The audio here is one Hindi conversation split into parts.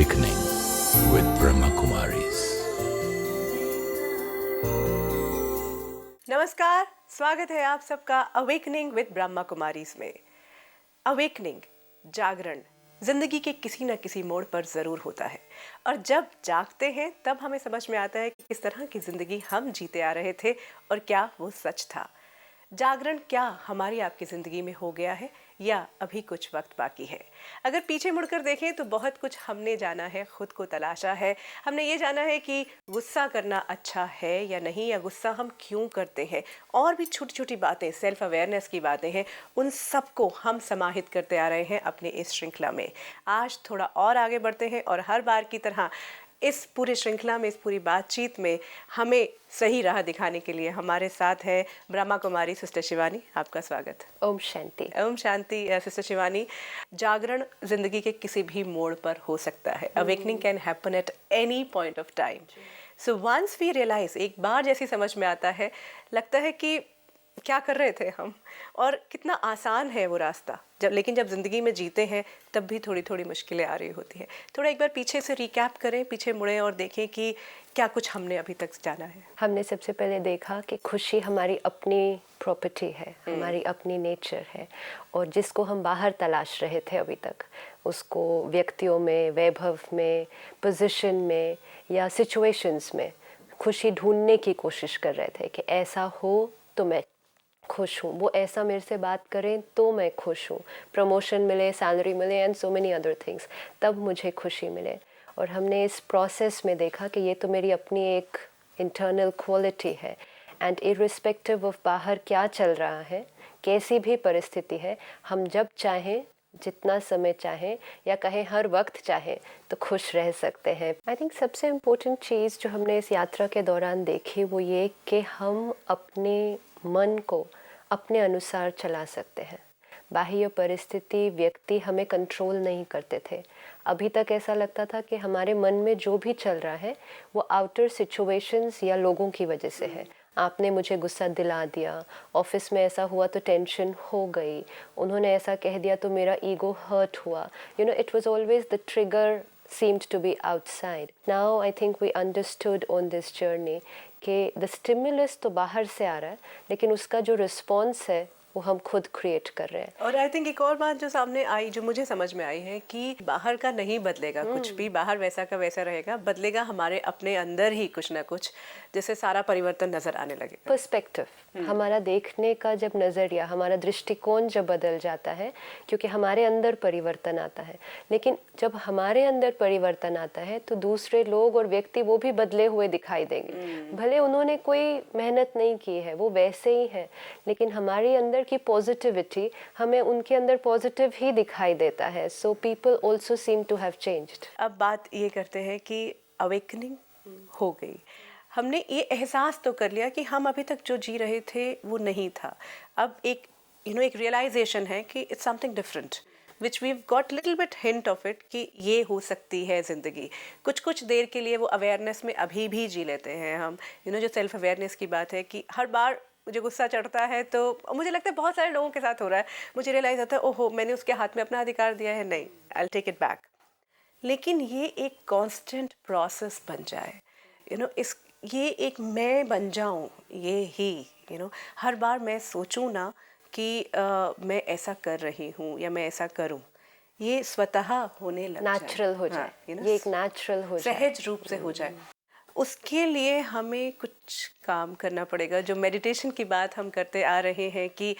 Awakening with Brahma Kumaris. नमस्कार, स्वागत है आप सबका अवेकनिंग विद ब्रह्मा कुमारीज में। अवेकनिंग, जागरण जिंदगी के किसी न किसी मोड़ पर ज़रूर होता है और जब जागते हैं तब हमें समझ में आता है कि किस तरह की ज़िंदगी हम जीते आ रहे थे और क्या वो सच था। जागरण क्या हमारी आपकी ज़िंदगी में हो गया है या अभी कुछ वक्त बाकी है? अगर पीछे मुड़कर देखें तो बहुत कुछ हमने जाना है, खुद को तलाशा है। हमने ये जाना है कि गुस्सा करना अच्छा है या नहीं, या गुस्सा हम क्यों करते हैं, और भी छोटी छोटी बातें, सेल्फ अवेयरनेस की बातें हैं, उन सबको हम समाहित करते आ रहे हैं अपने इस श्रृंखला में। आज थोड़ा और आगे बढ़ते हैं और हर बार की तरह इस पूरी श्रृंखला में, इस पूरी बातचीत में हमें सही राह दिखाने के लिए हमारे साथ है ब्रह्मा कुमारी सिस्टर शिवानी। आपका स्वागत। ओम शांति। ओम शांति। सिस्टर शिवानी, जागरण जिंदगी के किसी भी मोड़ पर हो सकता है। Awakening can happen at any point of time. So once we realise, एक बार जैसी समझ में आता है, लगता है कि क्या कर रहे थे हम और कितना आसान है वो रास्ता। लेकिन जब ज़िंदगी में जीते हैं तब भी थोड़ी थोड़ी मुश्किलें आ रही होती हैं। थोड़ा एक बार पीछे से रिकैप करें, पीछे मुड़ें और देखें कि क्या कुछ हमने अभी तक जाना है। हमने सबसे पहले देखा कि खुशी हमारी अपनी प्रॉपर्टी है, हमारी अपनी नेचर है, और जिसको हम बाहर तलाश रहे थे अभी तक, उसको व्यक्तियों में, वैभव में, पोजीशन में या सिचुएशंस में खुशी ढूंढने की कोशिश कर रहे थे कि ऐसा हो तो मैं खुश हूँ, वो ऐसा मेरे से बात करें तो मैं खुश हूँ, प्रमोशन मिले, सैलरी मिले and so many other things, तब मुझे खुशी मिले। और हमने इस प्रोसेस में देखा कि ये तो मेरी अपनी एक इंटरनल क्वालिटी है, एंड इर्रिस्पेक्टिव ऑफ बाहर क्या चल रहा है, कैसी भी परिस्थिति है, हम जब चाहें, जितना समय चाहें या कहें हर वक्त चाहें तो खुश रह सकते हैं। आई थिंक सबसे इम्पोर्टेंट चीज़ जो हमने इस यात्रा के दौरान देखी वो ये कि हम अपने मन को अपने अनुसार चला सकते हैं। बाह्य परिस्थिति, व्यक्ति हमें कंट्रोल नहीं करते थे। अभी तक ऐसा लगता था कि हमारे मन में जो भी चल रहा है वो आउटर सिचुएशंस या लोगों की वजह से है। आपने मुझे गुस्सा दिला दिया, ऑफिस में ऐसा हुआ तो टेंशन हो गई, उन्होंने ऐसा कह दिया तो मेरा ईगो हर्ट हुआ। It was always the trigger seemed to be outside. Now I think we understood on this journey कि the stimulus तो बाहर से आ रहा है, लेकिन उसका जो रिस्पॉन्स है वो हम खुद क्रिएट कर रहे हैं। और आई थिंक एक और बात जो सामने आई, जो मुझे समझ में आई है कि बाहर का नहीं बदलेगा कुछ भी, बाहर वैसा का वैसा रहेगा, बदलेगा हमारे अपने अंदर ही कुछ ना कुछ, जिससे सारा परिवर्तन नजर आने लगेगा। पर्सपेक्टिव, हमारा देखने का जब नज़रिया, हमारा दृष्टिकोण जब बदल जाता है, क्योंकि हमारे अंदर परिवर्तन आता है। लेकिन जब हमारे अंदर परिवर्तन आता है तो दूसरे लोग और व्यक्ति वो भी बदले हुए दिखाई देंगे। भले उन्होंने कोई मेहनत नहीं की है, वो वैसे ही है, लेकिन हमारे अंदर की पॉजिटिविटी हमें उनके अंदर पॉजिटिव ही दिखाई देता है। So people also seem to have changed. अब बात ये करते हैं कि अवेकनिंग हो गई, हमने ये एहसास तो कर लिया कि हम अभी तक जो जी रहे थे वो नहीं था। अब एक एक रियलाइजेशन है कि it's something different, which we got little bit hint of it, कि ये हो सकती है ज़िंदगी। कुछ कुछ देर के लिए वो अवेयरनेस में अभी भी जी लेते हैं हम। जो सेल्फ अवेयरनेस की बात है कि हर बार मुझे गुस्सा चढ़ता है तो मुझे लगता है बहुत सारे लोगों के साथ हो रहा है, मुझे रियलाइज़ होता है ओहो मैंने उसके हाथ में अपना अधिकार दिया है, नहीं, I will take it back. लेकिन ये एक कांस्टेंट प्रोसेस बन जाए, ये एक मैं बन जाऊं, ये ही हर बार मैं सोचूं ना कि मैं ऐसा कर रही हूँ या मैं ऐसा करूँ, ये स्वतः होने लग जाए, नेचुरल हो जाए। ये एक नेचुरल हो जाए, सहज रूप से हो जाए। उसके लिए हमें कुछ काम करना पड़ेगा। जो मेडिटेशन की बात हम करते आ रहे हैं कि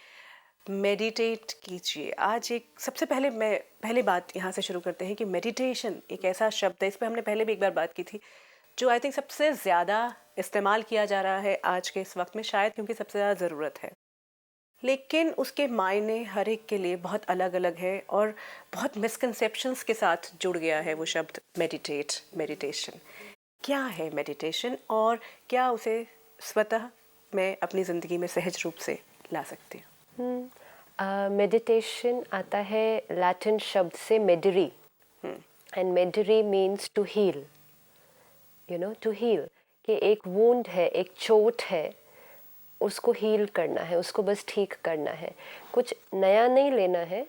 मेडिटेट कीजिए, आज एक सबसे पहले बात यहाँ से शुरू करते हैं कि मेडिटेशन एक ऐसा शब्द है, इस पर हमने पहले भी एक बार बात की थी, जो आई थिंक सबसे ज़्यादा इस्तेमाल किया जा रहा है आज के इस वक्त में, शायद क्योंकि सबसे ज़्यादा ज़रूरत है। लेकिन उसके मायने हर एक के लिए बहुत अलग अलग है और बहुत मिसकंसेप्शंस के साथ जुड़ गया है वो शब्द मेडिटेशन। क्या है मेडिटेशन और क्या उसे स्वतः मैं अपनी ज़िंदगी में सहज रूप से ला सकती हूँ? मेडिटेशन आता है लैटिन शब्द से मेडरी, एंड मेडरी means to heal. To heal, कि एक वुंड है, एक चोट है, उसको हील करना है, उसको बस ठीक करना है, कुछ नया नहीं लेना है,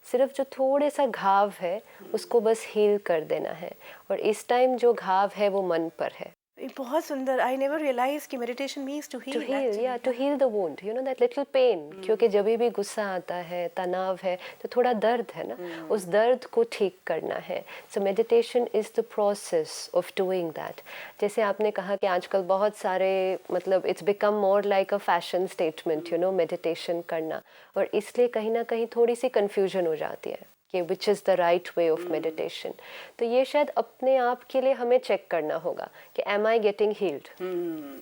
सिर्फ जो थोड़े सा घाव है उसको बस हील कर देना है, और इस टाइम जो घाव है वो मन पर है। ये बहुत सुंदर। आई नेवर रियलाइज कि meditation means to to heal. Heal, या to heal the wound, you know that little pain. क्योंकि जब भी गुस्सा आता है, तनाव है, तो थोड़ा दर्द है ना, उस दर्द को ठीक करना है। So meditation is the process of doing that. जैसे आपने कहा कि आजकल बहुत सारे, मतलब it's become more like a fashion statement, you know, meditation करना, और इसलिए कहीं ना कहीं थोड़ी सी कन्फ्यूजन हो जाती है कि which is the right way of meditation. तो ये शायद अपने आप के लिए हमें चेक करना होगा कि am I getting healed,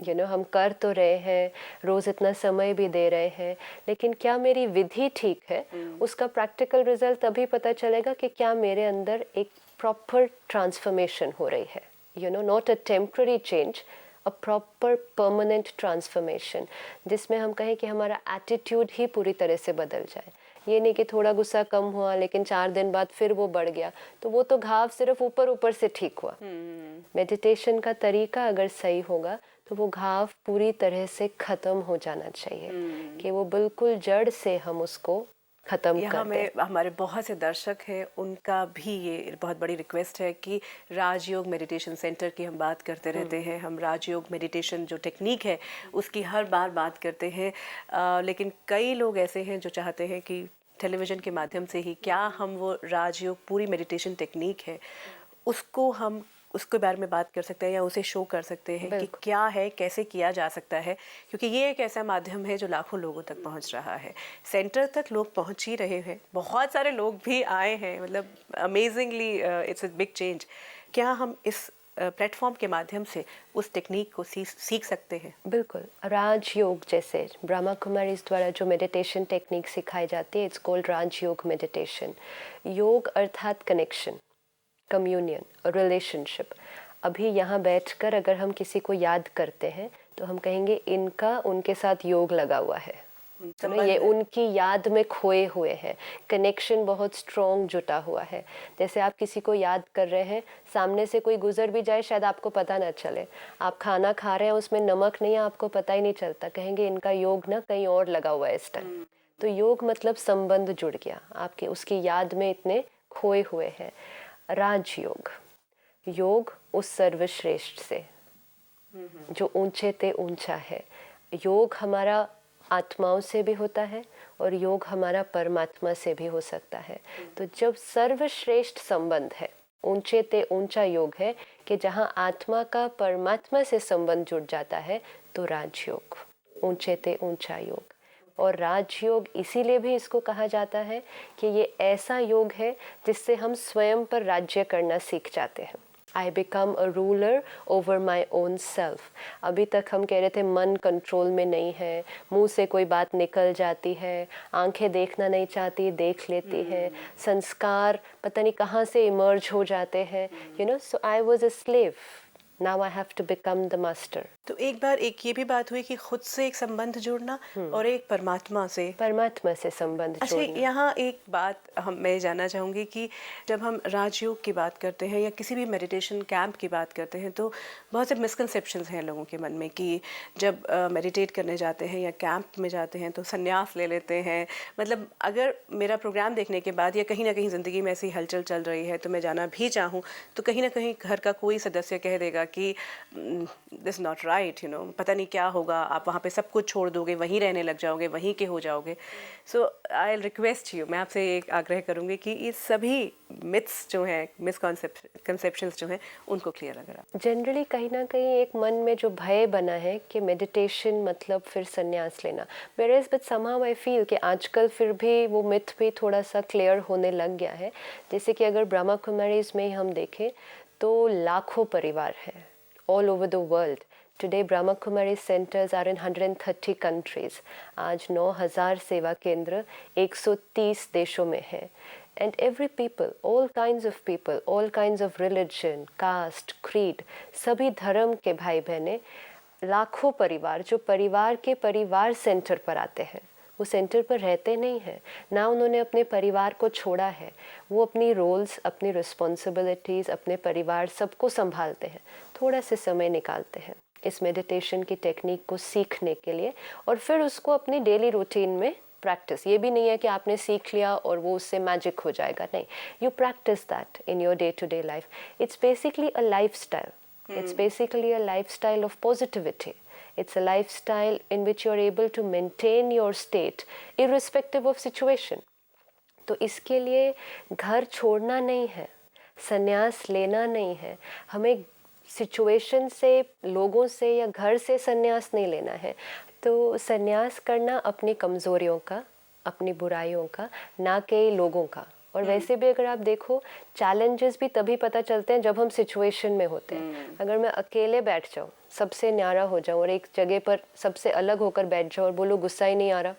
you know, हम कर तो रहे हैं, रोज़ इतना समय भी दे रहे हैं, लेकिन क्या मेरी विधि ठीक है? उसका प्रैक्टिकल रिजल्ट तभी पता चलेगा कि क्या मेरे अंदर एक प्रॉपर ट्रांसफॉर्मेशन हो रही है, you know, not a temporary change, a proper permanent transformation, जिसमें हम कहें कि हमारा एटीट्यूड ही पूरी तरह से बदल जाए। ये नहीं कि थोड़ा गुस्सा कम हुआ लेकिन 4 दिन बाद फिर वो बढ़ गया, तो वो तो घाव सिर्फ ऊपर ऊपर से ठीक हुआ। मेडिटेशन का तरीका अगर सही होगा तो वो घाव पूरी तरह से खत्म हो जाना चाहिए, कि वो बिल्कुल जड़ से हम उसको खत्म यहाँ कर में दें। हमारे बहुत से दर्शक हैं, उनका भी ये बहुत बड़ी रिक्वेस्ट है कि राजयोग मेडिटेशन सेंटर की हम बात करते रहते हैं, हम राजयोग मेडिटेशन जो टेक्निक है उसकी हर बार बात करते हैं, लेकिन कई लोग ऐसे हैं जो चाहते हैं कि टेलीविज़न के माध्यम से ही क्या हम वो राजयोग पूरी मेडिटेशन टेक्निक है उसको हम उसके बारे में बात कर सकते हैं या उसे शो कर सकते हैं कि क्या है, कैसे किया जा सकता है, क्योंकि ये एक ऐसा माध्यम है जो लाखों लोगों तक पहुंच रहा है। सेंटर तक लोग पहुंच ही रहे हैं, बहुत सारे लोग भी आए हैं, मतलब amazingly it's a big change. क्या हम इस प्लेटफॉर्म के माध्यम से उस टेक्निक को सीख सकते हैं? बिल्कुल। राजयोग, जैसे ब्रह्मा कुमारीज द्वारा जो मेडिटेशन टेक्निक सिखाई जाती है, इट्स कॉल्ड राजयोग मेडिटेशन। योग अर्थात कनेक्शन, कम्युनियन, रिलेशनशिप। अभी यहाँ बैठकर अगर हम किसी को याद करते हैं तो हम कहेंगे इनका उनके साथ योग लगा हुआ है, तो ना, ये उनकी याद में खोए हुए हैं, कनेक्शन बहुत स्ट्रॉन्ग जुटा हुआ है। जैसे आप किसी को याद कर रहे हैं, सामने से कोई गुजर भी जाए शायद आपको पता ना चले, आप खाना खा रहे हैं उसमें नमक नहीं है, आपको पता ही नहीं चलता, कहेंगे इनका योग ना कहीं और लगा हुआ है इस टाइम। तो योग मतलब संबंध जुड़ गया, आपके उसकी याद में इतने खोए हुए हैं। राजयोग, योग उस सर्वश्रेष्ठ से जो ऊंचे ते ऊंचा है। योग हमारा आत्माओं से भी होता है और योग हमारा परमात्मा से भी हो सकता है। तो जब सर्वश्रेष्ठ संबंध है, ऊंचे ते ऊंचा योग है कि जहाँ आत्मा का परमात्मा से संबंध जुड़ जाता है, तो राजयोग, ऊंचे ते ऊंचा योग। और राजयोग इसीलिए भी इसको कहा जाता है कि ये ऐसा योग है जिससे हम स्वयं पर राज्य करना सीख जाते हैं। I become a ruler over my own self. अभी तक हम कह रहे थे मन कंट्रोल में नहीं है, मुंह से कोई बात निकल जाती है, आंखें देखना नहीं चाहती देख लेती हैं, संस्कार पता नहीं कहाँ से इमर्ज हो जाते हैं, you know. So I was a slave, now I have to become the master. तो एक बार एक ये भी बात हुई कि खुद से एक संबंध जोड़ना और एक परमात्मा से संबंध अच्छा, जोड़ना। यहाँ एक बात मैं जानना चाहूँगी कि जब हम राजयोग की बात करते हैं या किसी भी मेडिटेशन कैंप की बात करते हैं तो बहुत से मिसकंसेप्शंस हैं लोगों के मन में कि जब मेडिटेट करने जाते हैं या कैंप में जाते हैं तो संन्यास ले लेते हैं। मतलब अगर मेरा प्रोग्राम देखने के बाद या कहीं ना कहीं ज़िंदगी में ऐसी हलचल चल रही है तो मैं जाना भी चाहूँ तो कहीं ना कहीं घर का कोई सदस्य कह देगा कि this not right, you know, पता नहीं क्या होगा, आप वहाँ पे सब कुछ छोड़ दोगे, वहीं रहने लग जाओगे, वहीं के हो जाओगे। सो आई रिक्वेस्ट यू, मैं आपसे एक आग्रह करूँगी कि ये सभी मिथ्स जो हैं, मिसकंसेप्शंस जो हैं, उनको क्लियर अगर आप। जनरली कहीं ना कहीं एक मन में जो भय बना है कि मेडिटेशन मतलब फिर संन्यास लेना, whereas but somehow I feel कि आजकल फिर भी वो मिथ भी थोड़ा सा क्लियर होने लग गया है। जैसे कि अगर ब्रह्मा कुमारीज में ही हम देखें तो लाखों परिवार हैं all over the world. Today Brahma Kumari centres are in 130 countries. आज 9000 सेवा केंद्र 130 देशों में हैं। And every people, all kinds of religion, caste, creed, सभी धर्म के भाई बहनें, लाखों परिवार जो परिवार के परिवार सेंटर पर आते हैं, वो सेंटर पर रहते नहीं हैं ना, उन्होंने अपने परिवार को छोड़ा है, वो अपनी रोल्स, अपनी रिस्पॉन्सिबिलिटीज़, अपने परिवार सबको संभालते हैं, थोड़ा से समय निकालते हैं इस मेडिटेशन की टेक्निक को सीखने के लिए और फिर उसको अपनी डेली रूटीन में प्रैक्टिस। ये भी नहीं है कि आपने सीख लिया और वो उससे मैजिक हो जाएगा, नहीं, you practise that in your day to day life. It's basically a life style, it's basically a lifestyle of positivity. It's a lifestyle in which you're able to maintain your state irrespective of situation. तो इसके लिए घर छोड़ना नहीं है, संन्यास लेना नहीं है, हमें सिचुएशन से, लोगों से या घर से संन्यास नहीं लेना है। तो संन्यास करना अपनी कमज़ोरियों का, अपनी बुराइयों का, ना कि लोगों का। और वैसे भी अगर आप देखो, चैलेंजेस भी तभी पता चलते हैं जब हम सिचुएशन में होते हैं। अगर मैं अकेले बैठ जाऊँ, सबसे न्यारा हो जाऊँ और एक जगह पर सबसे अलग होकर बैठ जाऊँ और बोलो गुस्सा ही नहीं आ रहा,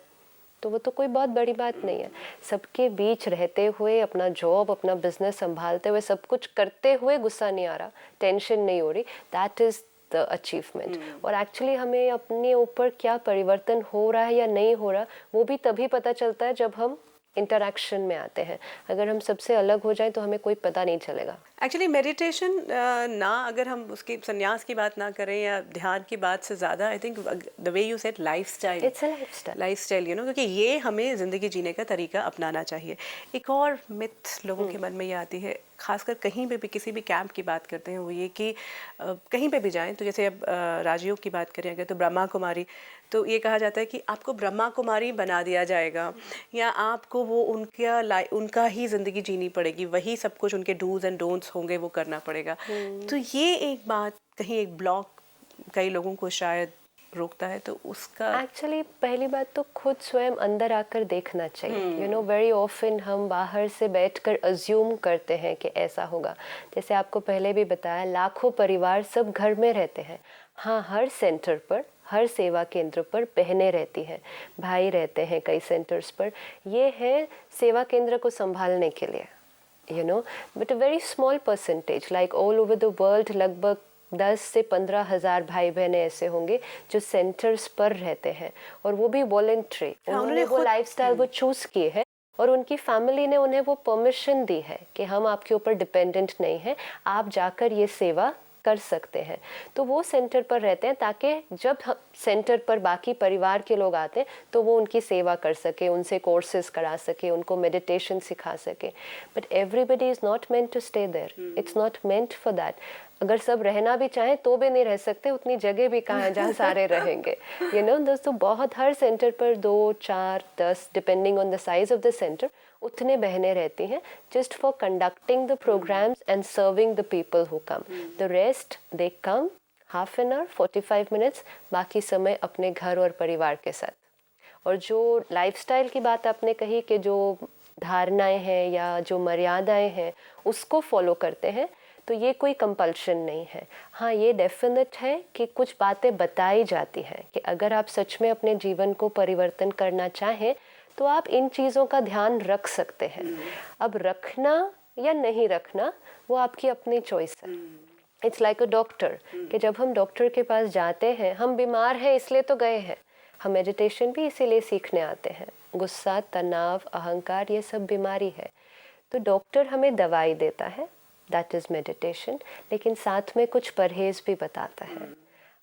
तो वो तो कोई बहुत बड़ी बात नहीं है। सबके बीच रहते हुए, अपना जॉब, अपना बिजनेस संभालते हुए, सब कुछ करते हुए गुस्सा नहीं आ रहा, टेंशन नहीं हो रही, दैट इज़ द अचीवमेंट। और एक्चुअली हमें अपने ऊपर क्या परिवर्तन हो रहा है या नहीं हो रहा, वो भी तभी पता चलता है जब हम इंटरैक्शन में आते हैं। अगर हम सबसे अलग हो जाएं तो हमें कोई पता नहीं चलेगा। एक्चुअली मेडिटेशन ना, अगर हम उसकी संन्यास की बात ना करें या ध्यान की बात से ज़्यादा, I think the way you said lifestyle, it's a lifestyle, you know, क्योंकि ये हमें ज़िंदगी जीने का तरीका अपनाना चाहिए। एक और मिथ लोगों के मन में ये आती है, खासकर कहीं पे भी किसी भी कैंप की बात करते हैं, वो ये कि कहीं पे भी जाएं, तो जैसे अब राजयोग की बात करें अगर, तो ब्रह्मा कुमारी, तो ये कहा जाता है कि आपको ब्रह्मा कुमारी बना दिया जाएगा, या आपको वो उनका ही ज़िंदगी जीनी पड़ेगी, वही सब कुछ उनके डूज एंड डोंट्स होंगे वो करना पड़ेगा। तो ये एक बात, कहीं एक ब्लॉक कई लोगों को शायद रोकता है, तो उसका एक्चुअली पहली बात तो खुद स्वयं अंदर आकर देखना चाहिए। यू नो, वेरी ऑफन हम बाहर से बैठकर अज्यूम करते हैं कि ऐसा होगा। जैसे आपको पहले भी बताया, लाखों परिवार सब घर में रहते हैं। हाँ, हर सेंटर पर, हर सेवा केंद्र पर बहनें रहती हैं, भाई रहते हैं कई सेंटर्स पर। ये है सेवा केंद्र को संभालने के लिए, you know, but a very small percentage, like all over the world, लगभग 10 से 15 हज़ार भाई बहनें ऐसे होंगे जो सेंटर्स पर रहते हैं, और वो भी वॉलंटरी। उन्होंने वो लाइफस्टाइल वो चूज़ किए हैं और उनकी फैमिली ने उन्हें वो परमिशन दी है कि हम आपके ऊपर डिपेंडेंट नहीं हैं, आप जाकर ये सेवा कर सकते हैं। तो वो सेंटर पर रहते हैं ताकि जब सेंटर पर बाकी परिवार के लोग आते हैं तो वो उनकी सेवा कर सके, उनसे कोर्सेज करा सके, उनको मेडिटेशन सिखा सके। But everybody is not meant to stay there, it's not meant for that. अगर सब रहना भी चाहें तो भी नहीं रह सकते, उतनी जगह भी कहाँ है जहाँ सारे रहेंगे। यू नो दोस्तों, बहुत हर सेंटर पर 2, 4, 10 depending on the size of the centre उतने बहनें रहती हैं, just for conducting the programmes and serving the people who come. The rest they come half an hour, 45 minutes, बाकी समय अपने घर और परिवार के साथ। और जो लाइफस्टाइल की बात आपने कही कि जो धारणाएं हैं या जो मर्यादाएं हैं उसको फॉलो करते हैं, तो ये कोई कंपल्शन नहीं है। हाँ, ये डेफिनेट है कि कुछ बातें बताई जाती हैं कि अगर आप सच में अपने जीवन को परिवर्तन करना चाहें तो आप इन चीज़ों का ध्यान रख सकते हैं। अब रखना या नहीं रखना वो आपकी अपनी चॉइस है। इट्स लाइक अ डॉक्टर, कि जब हम डॉक्टर के पास जाते हैं, हम बीमार हैं इसलिए तो गए हैं, हम मेडिटेशन भी इसीलिए सीखने आते हैं। गुस्सा, तनाव, अहंकार, ये सब बीमारी है। तो डॉक्टर हमें दवाई देता है, दैट इज़ मेडिटेशन, लेकिन साथ में कुछ परहेज़ भी बताता है।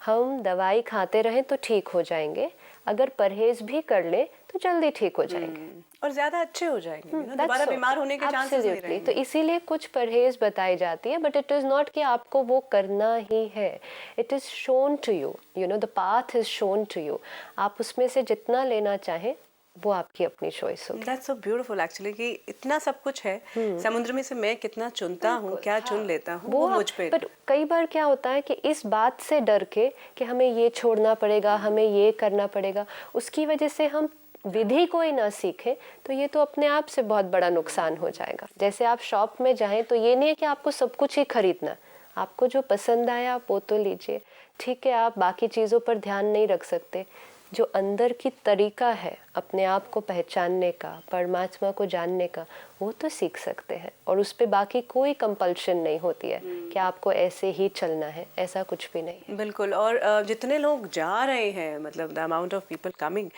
हम दवाई खाते रहें तो ठीक हो जाएंगे, अगर परहेज़ भी कर लें तो जल्दी ठीक हो जाएंगे और ज़्यादा अच्छे हो जाएंगे, दोबारा बीमार होने के चांसेस नहीं रहेंगे। तो इसीलिए कुछ परहेज़ बताई जाती है, बट इट इज़ नॉट कि आपको वो करना ही है। It is shown to you, you know, the path is shown to you. आप उसमें से जितना लेना चाहें वो आपकी अपनी चॉइस होगी। दैट्स सो ब्यूटीफुल एक्चुअली, कि इतना सब कुछ है समुद्र में से मैं कितना चुनता हूँ, क्या चुन लेता हूँ, वो मुझ पे। बट कई बार क्या होता है कि इस बात से डर के कि हमें ये छोड़ना पड़ेगा, हमें ये करना पड़ेगा, उसकी वजह से हम विधि को ही ना सीखें तो ये तो अपने आप से बहुत बड़ा नुकसान हो जाएगा। जैसे आप शॉप में जाएं तो ये नहीं है कि आपको सब कुछ ही खरीदना, आपको जो पसंद आया आप वो तो लीजिए, ठीक है, आप बाकी चीज़ों पर ध्यान नहीं रख सकते। जो अंदर की तरीका है अपने आप को पहचानने का, परमात्मा को जानने का, वो तो सीख सकते हैं, और उस पर बाकी कोई कंपल्शन नहीं होती है कि आपको ऐसे ही चलना है, ऐसा कुछ भी नहीं। बिल्कुल। और जितने लोग जा रहे हैं, मतलब the amount of people coming,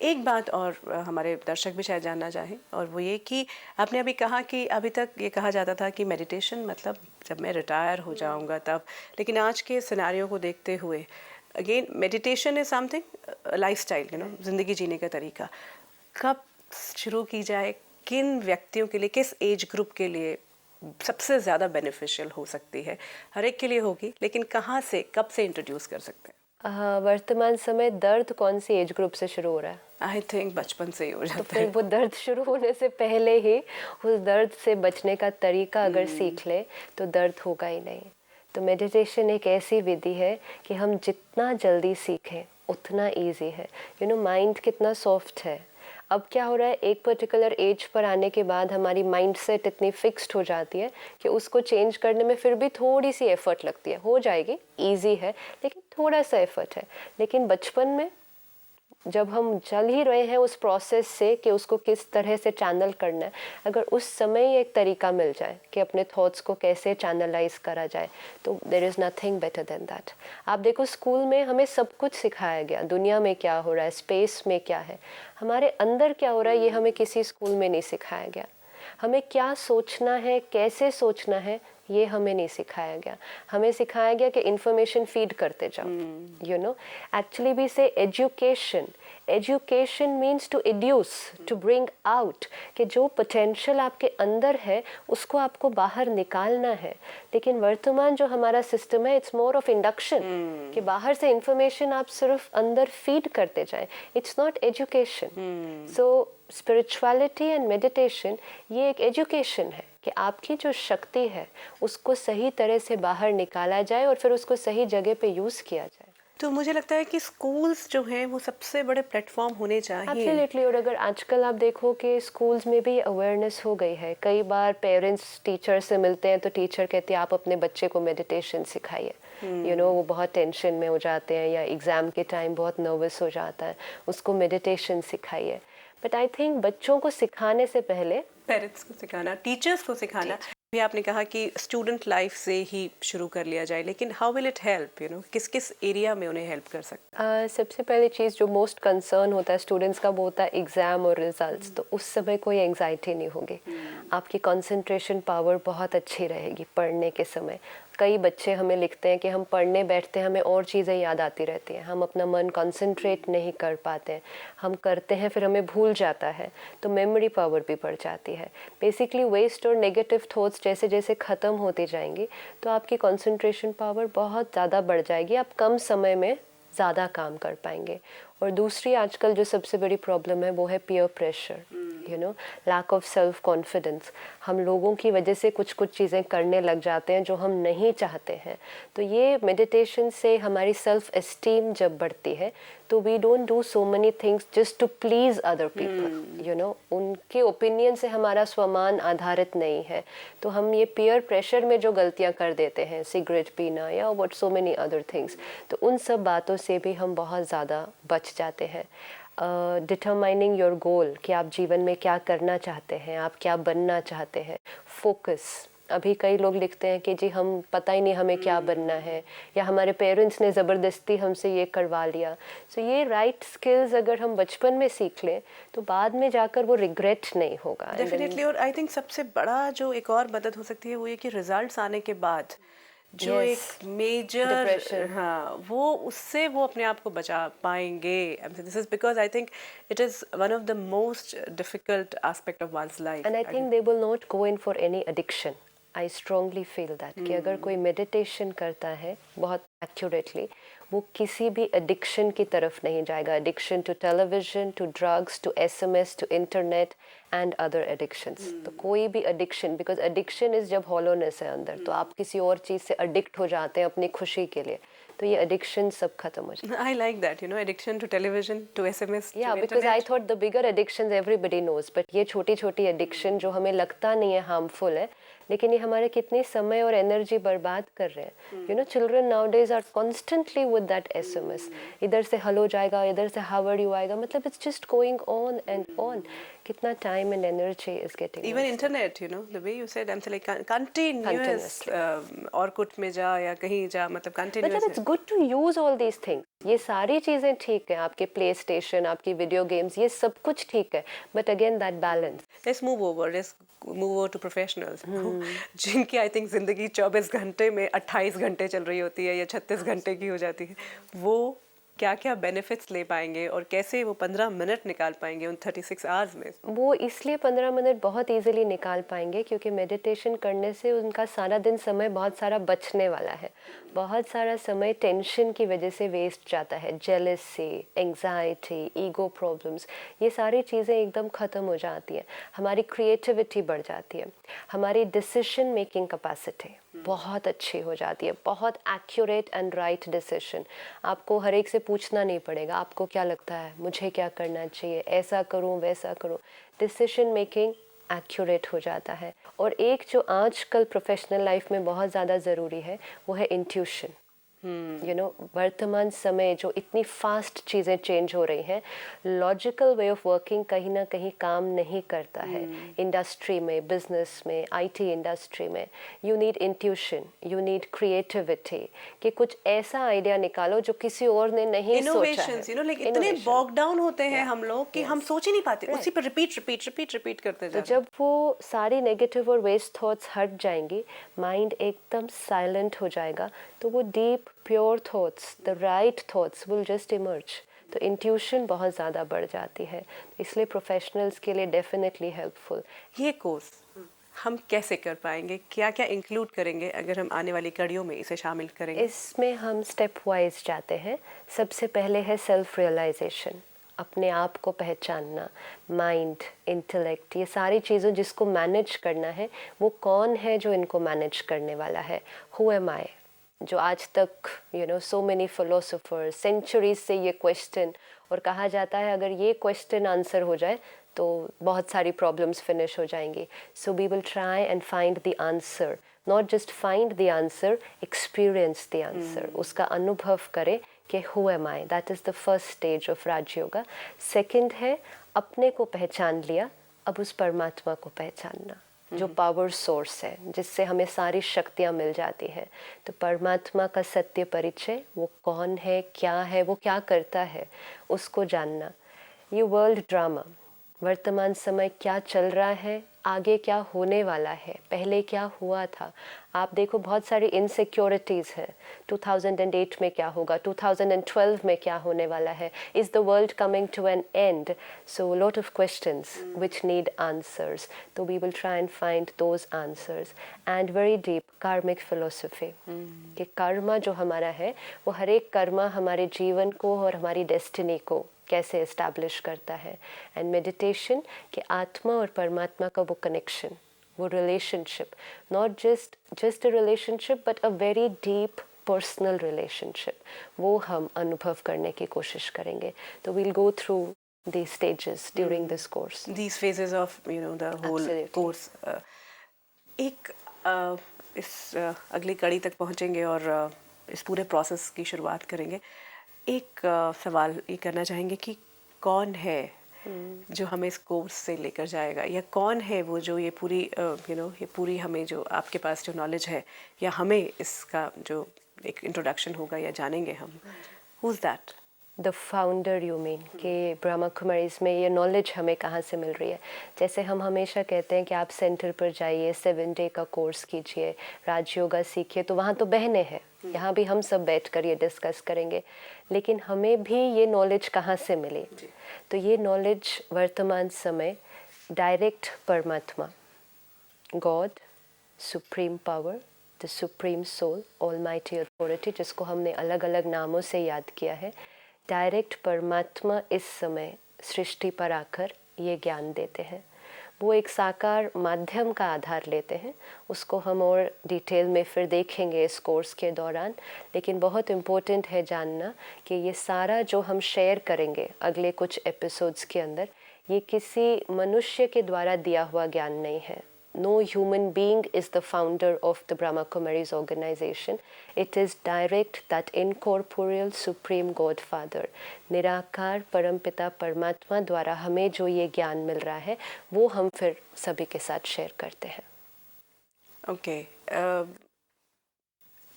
एक बात और हमारे दर्शक भी शायद जानना चाहें, और वो ये कि आपने अभी कहा कि अभी तक ये कहा जाता था कि मेडिटेशन मतलब जब मैं रिटायर हो जाऊँगा तब, लेकिन आज के सिनेरियो को देखते हुए again meditation is something lifestyle, you know, ज़िंदगी जीने का तरीका। कब शुरू की जाए, किन व्यक्तियों के लिए, किस एज ग्रुप के लिए सबसे ज़्यादा बेनिफिशियल हो सकती है? हर एक के लिए होगी, लेकिन कहाँ से, कब से इंट्रोड्यूस कर सकते हैं? वर्तमान समय दर्द कौन सी एज ग्रुप से शुरू हो रहा है? आई थिंक बचपन से ही हो तो जाता फिर है। वो दर्द शुरू होने से पहले ही उस दर्द से बचने का तरीका अगर सीख ले तो दर्द होगा ही नहीं। तो मेडिटेशन एक ऐसी विधि है कि हम जितना जल्दी सीखें उतना इजी है। माइंड कितना सॉफ्ट है। अब क्या हो रहा है, एक पर्टिकुलर एज पर आने के बाद हमारी माइंड सेट इतनी फिक्स्ड हो जाती है कि उसको चेंज करने में फिर भी थोड़ी सी एफर्ट लगती है। हो जाएगी, इजी है, लेकिन थोड़ा सा एफर्ट है। लेकिन बचपन में जब हम चल ही रहे हैं उस प्रोसेस से कि उसको किस तरह से चैनल करना है, अगर उस समय एक तरीका मिल जाए कि अपने थॉट्स को कैसे चैनलाइज करा जाए, तो there is nothing better than that. आप देखो, स्कूल में हमें सब कुछ सिखाया गया, दुनिया में क्या हो रहा है, स्पेस में क्या है, हमारे अंदर क्या हो रहा है, ये हमें किसी स्कूल में नहीं सिखाया गया। हमें क्या सोचना है, कैसे सोचना है, ये हमें नहीं सिखाया गया। हमें सिखाया गया कि इंफॉर्मेशन फीड करते जाओ। Actually we say education, education means to educe, to bring out, कि जो पोटेंशियल आपके अंदर है उसको आपको बाहर निकालना है। लेकिन वर्तमान जो हमारा सिस्टम है, इट्स मोर ऑफ इंडक्शन, कि बाहर से इंफॉर्मेशन आप सिर्फ अंदर फीड करते जाएं। It's not education. So spirituality and meditation ये एक एजुकेशन है कि आपकी जो शक्ति है उसको सही तरह से बाहर निकाला जाए और फिर उसको सही जगह पे यूज़ किया जाए। तो मुझे लगता है कि स्कूल्स जो हैं वो सबसे बड़े प्लेटफॉर्म होने चाहिए। एब्सोल्युटली। और अगर आजकल आप देखो कि स्कूल्स में भी अवेयरनेस हो गई है। कई बार पेरेंट्स टीचर से मिलते हैं तो टीचर कहती है आप अपने बच्चे को मेडिटेशन सिखाइए। वो बहुत टेंशन में हो जाते हैं या एग्ज़ाम के टाइम बहुत नर्वस हो जाता है, उसको मेडिटेशन सिखाइए। बट आई थिंक बच्चों को सिखाने से पहले पेरेंट्स को सिखाना, टीचर्स को सिखाना। भी आपने कहा कि स्टूडेंट लाइफ से ही शुरू कर लिया जाए, लेकिन हाउ विल इट हेल्प, किस किस एरिया में उन्हें हेल्प कर सकता है? सबसे पहली चीज़ जो मोस्ट कंसर्न होता है स्टूडेंट्स का, वो होता है एग्ज़ाम और रिजल्ट्स। तो उस समय कोई एंग्जाइटी नहीं होगी। आपकी कंसंट्रेशन पावर बहुत अच्छी रहेगी पढ़ने के समय। कई बच्चे हमें लिखते हैं कि हम पढ़ने बैठते हैं, हमें और चीज़ें याद आती रहती हैं, हम अपना मन कंसंट्रेट नहीं कर पाते हैं, हम करते हैं फिर हमें भूल जाता है, तो मेमोरी पावर भी बढ़ जाती है। बेसिकली वेस्ट और नेगेटिव थॉट्स जैसे जैसे ख़त्म होती जाएंगी तो आपकी कंसंट्रेशन पावर बहुत ज़्यादा बढ़ जाएगी, आप कम समय में ज़्यादा काम कर पाएंगे। और दूसरी आजकल जो सबसे बड़ी प्रॉब्लम है वो है peer pressure, lack of self confidence. हम लोगों की वजह से कुछ कुछ चीज़ें करने लग जाते हैं जो हम नहीं चाहते हैं। तो ये मेडिटेशन से हमारी सेल्फ एस्टीम जब बढ़ती है तो we don't do so many things just to please other people. उनके ओपिनियन से हमारा स्वमान आधारित नहीं है। तो हम ये पीयर प्रेशर में जो गलतियां कर देते हैं, सिगरेट पीना या what so many other things, तो उन सब बातों से भी हम बहुत ज़्यादा बच जाते हैं। डिटरमाइनिंग योर गोल, कि आप जीवन में क्या करना चाहते हैं, आप क्या बनना चाहते हैं। फोकस, अभी कई लोग लिखते हैं कि जी हम पता ही नहीं हमें क्या बनना है, या हमारे पेरेंट्स ने ज़बरदस्ती हमसे ये करवा लिया। सो ये राइट स्किल्स अगर हम बचपन में सीख लें तो बाद में जाकर वो रिग्रेट नहीं होगा। डेफिनेटली। और आई थिंक सबसे बड़ा जो एक और मदद हो सकती है वो ये कि रिजल्ट्स आने के बाद जो एक मेजर, हाँ, वो उससे वो अपने आप को बचा पाएंगे। This is because I think it is one of the most difficult aspect of one's life. And I think they will not go in for any addiction. I strongly feel that कि अगर कोई मेडिटेशन करता है बहुत एक्यूरेटली, वो किसी भी एडिक्शन की तरफ नहीं जाएगा। Addiction to television, to drugs, to SMS, to internet and other addictions. तो कोई भी एडिक्शन, बिकॉज एडिक्शन इज जब हॉलोनेस है अंदर, तो आप किसी और चीज़ से एडिक्ट हो जाते हैं अपनी खुशी के लिए, तो ये एडिक्शन सब खत्म हो जाए। I like that, addiction to television, to SMS, या because I thought the bigger addictions everybody knows, but ये छोटी छोटी एडिक्शन जो हमें लगता नहीं है हार्मफुल है, लेकिन ये हमारे कितने समय और एनर्जी बर्बाद कर रहे हैं। Children nowadays are constantly with that SMS, इधर से हेलो जाएगा, इधर से हाउ आर यू आएगा, मतलब it's just going on and on. कितना time and energy is getting. Even internet, the way you said, I am like continuous, Orkut में जा या कहीं जा, मतलब कंटीन्यूअस। मतलब it's good to use all these things. ये सारी चीजें ठीक है, आपके प्ले स्टेशन, आपकी वीडियो गेम्स, ये सब कुछ ठीक है, but again that balance. Let's move over to professionals जिनकी आई थिंक जिंदगी 24 घंटे में 28 घंटे चल रही होती है या 36 घंटे की हो जाती है। वो क्या क्या बेनिफिट्स ले पाएंगे और कैसे वो 15 मिनट निकाल पाएंगे उन 36 आवर्स में? वो इसलिए 15 मिनट बहुत इजीली निकाल पाएंगे क्योंकि मेडिटेशन करने से उनका सारा दिन समय बहुत सारा बचने वाला है। बहुत सारा समय टेंशन की वजह से वेस्ट जाता है, जेलसी, एंग्जाइटी, ईगो प्रॉब्लम्स, ये सारी चीज़ें एकदम ख़त्म हो जाती है। हमारी क्रिएटिविटी बढ़ जाती है, हमारी डिसीजन मेकिंग कैपेसिटी बहुत अच्छी हो जाती है, बहुत एक्यूरेट एंड राइट डिसीजन। आपको हर एक से पूछना नहीं पड़ेगा, आपको क्या लगता है, मुझे क्या करना चाहिए, ऐसा करूं वैसा करूं। डिसीजन मेकिंग एक्यूरेट हो जाता है। और एक जो आजकल प्रोफेशनल लाइफ में बहुत ज़्यादा ज़रूरी है वो है इंट्यूशन। वर्तमान समय जो इतनी फास्ट चीज़ें चेंज हो रही हैं, लॉजिकल वे ऑफ वर्किंग कहीं ना कहीं काम नहीं करता है। इंडस्ट्री में, बिजनेस में, आईटी इंडस्ट्री में you need intuition, you need creativity कि कुछ ऐसा आइडिया निकालो जो किसी और ने नहीं सोचा है। इतने बॉग डाउन होते हैं हम लोग कि हम सोच ही नहीं पाते, उसी पर रिपीट करते तो जब वो सारी नेगेटिव और वेस्ट थॉट्स हट जाएंगी, माइंड एकदम साइलेंट हो जाएगा, तो वो deep pure thoughts, the right thoughts will just emerge. तो इंट्यूशन बहुत ज़्यादा बढ़ जाती है, इसलिए प्रोफेशनल्स के लिए डेफिनेटली हेल्पफुल। ये कोर्स हम कैसे कर पाएंगे, क्या क्या इंक्लूड करेंगे अगर हम आने वाली कड़ियों में इसे शामिल करेंगे? इसमें हम स्टेप वाइज जाते हैं। सबसे पहले है सेल्फ रियलाइजेशन, अपने आप को पहचानना। माइंड, इंटेलेक्ट, ये सारी चीज़ों जिसको मैनेज करना है, वो कौन है जो इनको मैनेज करने वाला है? हु एम आई? जो आज तक सो मेनी फिलोसोफर्स सेंचुरीज से ये क्वेश्चन, और कहा जाता है अगर ये क्वेश्चन आंसर हो जाए तो बहुत सारी प्रॉब्लम्स फिनिश हो जाएंगी। So we will try and find the answer, not just find the answer, experience the answer, उसका अनुभव करें कि who am I. That is the first stage of Rajyoga. Second है अपने को पहचान लिया, अब उस परमात्मा को पहचानना जो पावर सोर्स है, जिससे हमें सारी शक्तियाँ मिल जाती हैं। तो परमात्मा का सत्य परिचय, वो कौन है, क्या है, वो क्या करता है, उसको जानना। ये वर्ल्ड ड्रामा, वर्तमान समय क्या चल रहा है, आगे क्या होने वाला है, पहले क्या हुआ था। आप देखो बहुत सारी इनसिक्योरिटीज़ हैं। 2008 में क्या होगा, 2012 में क्या होने वाला है, is the world coming to an end? So lot of questions which need answers. तो we will try and find those answers. And very deep karmic philosophy, कि कर्मा जो हमारा है, वो हर एक कर्मा हमारे जीवन को और हमारी डेस्टिनी को कैसे एस्टैब्लिश करता है। एंड मेडिटेशन, कि आत्मा और परमात्मा का वो कनेक्शन, वो relationship, not just a relationship but a very deep personal relationship, वो हम अनुभव करने की कोशिश करेंगे। तो we'll go through these stages during this course, these phases of the whole course. एक इस अगली कड़ी तक पहुंचेंगे और इस पूरे प्रोसेस की शुरुआत करेंगे। एक सवाल ये करना चाहेंगे कि कौन है जो हमें इस कोर्स से लेकर जाएगा, या कौन है वो जो ये पूरी ये पूरी हमें जो आपके पास जो नॉलेज है, या हमें इसका जो एक इंट्रोडक्शन होगा या जानेंगे हम, who is that? The founder you mean, कि ब्रह्मा कुमारीज में ये नॉलेज हमें कहाँ से मिल रही है? जैसे हम हमेशा कहते हैं कि आप सेंटर पर जाइए, 7 डे का कोर्स कीजिए, राजयोगा सीखिए, तो वहाँ तो बहनें हैं, यहाँ भी हम सब बैठ कर ये डिस्कस करेंगे, लेकिन हमें भी ये नॉलेज कहाँ से मिली? तो ये नॉलेज वर्तमान समय डायरेक्ट परमात्मा, God, supreme power, the supreme soul, almighty authority, जिसको हमने अलग अलग नामों से याद किया है, डायरेक्ट परमात्मा इस समय सृष्टि पर आकर ये ज्ञान देते हैं। वो एक साकार माध्यम का आधार लेते हैं, उसको हम और डिटेल में फिर देखेंगे इस कोर्स के दौरान। लेकिन बहुत इम्पोर्टेंट है जानना कि ये सारा जो हम शेयर करेंगे अगले कुछ एपिसोड्स के अंदर, ये किसी मनुष्य के द्वारा दिया हुआ ज्ञान नहीं है। No human being is the founder of the Brahma Kumaris organization. It is direct that incorporeal supreme Godfather, निराकार परमपिता परमात्मा द्वारा हमें जो ये ज्ञान मिल रहा है, वो हम फिर सभी के साथ शेयर करते हैं। ओके,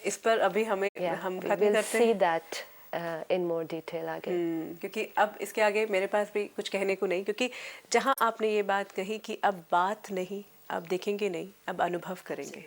इस पर अभी हम खत्म करते हैं। See that in more detail आगे। क्योंकि अब इसके आगे मेरे पास भी कुछ कहने को नहीं, क्योंकि जहाँ आपने ये बात कही कि अब बात नहीं, अब देखेंगे नहीं, अब अनुभव करेंगे।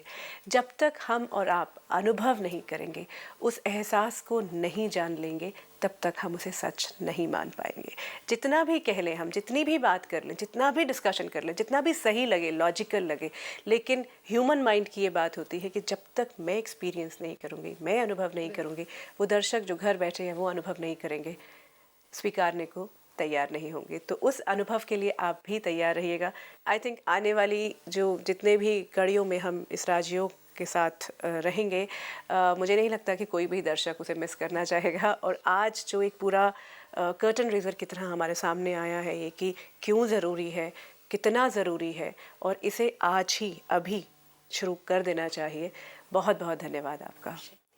जब तक हम और आप अनुभव नहीं करेंगे, उस एहसास को नहीं जान लेंगे, तब तक हम उसे सच नहीं मान पाएंगे। जितना भी कह लें हम, जितनी भी बात कर लें, जितना भी डिस्कशन कर लें, जितना भी सही लगे, लॉजिकल लगे, लेकिन ह्यूमन माइंड की ये बात होती है कि जब तक मैं एक्सपीरियंस नहीं करूँगी, मैं अनुभव नहीं करूँगी, वो दर्शक जो घर बैठे हैं वो अनुभव नहीं करेंगे, स्वीकारने को तैयार नहीं होंगे। तो उस अनुभव के लिए आप भी तैयार रहिएगा। आई थिंक आने वाली जो जितने भी कड़ियों में हम इस राजयोग के साथ रहेंगे, मुझे नहीं लगता कि कोई भी दर्शक उसे मिस करना चाहेगा। और आज जो एक पूरा कर्टन रेजर की तरह हमारे सामने आया है ये कि क्यों ज़रूरी है, कितना ज़रूरी है, और इसे आज ही अभी शुरू कर देना चाहिए। बहुत बहुत धन्यवाद आपका।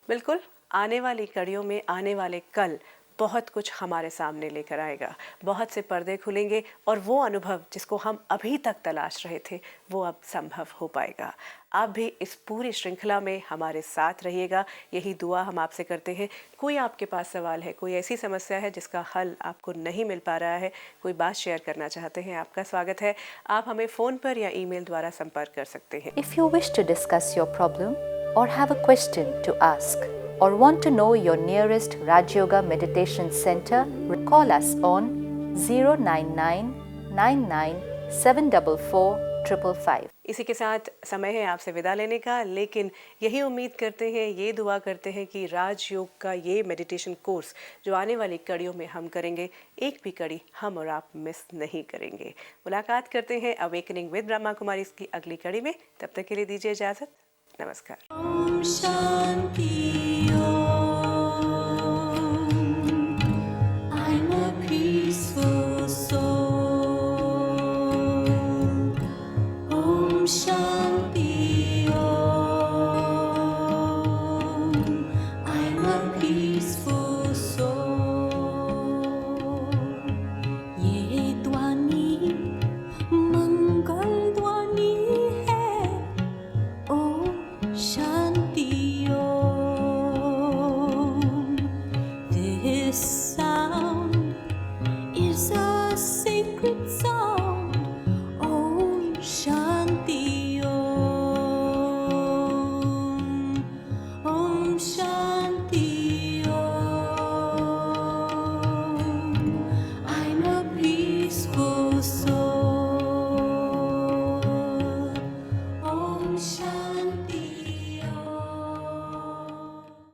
बिल्कुल, आने वाली कड़ियों में आने वाले कल बहुत कुछ हमारे सामने लेकर आएगा, बहुत से पर्दे खुलेंगे और वो अनुभव जिसको हम अभी तक तलाश रहे थे वो अब संभव हो पाएगा। आप भी इस पूरी श्रृंखला में हमारे साथ रहिएगा, यही दुआ हम आपसे करते हैं। कोई आपके पास सवाल है, कोई ऐसी समस्या है जिसका हल आपको नहीं मिल पा रहा है, कोई बात शेयर करना चाहते हैं, आपका स्वागत है। आप हमें फ़ोन पर या ईमेल द्वारा संपर्क कर सकते हैं। If you wish to discuss your problem or have a question to ask or want to know your nearest Raj Yoga Meditation Center, call us on 09999744555. इसी के साथ समय है आपसे विदा लेने का, लेकिन यही उम्मीद करते हैं, ये दुआ करते हैं कि राजयोग का ये मेडिटेशन कोर्स जो आने वाली कड़ियों में हम करेंगे, एक भी कड़ी हम और आप मिस नहीं करेंगे। मुलाकात करते हैं अवेकनिंग विद ब्रह्मा कुमारीज की अगली कड़ी में। तब तक के लिए दीजिए इजाज़त। नमस्कार। Om Shanti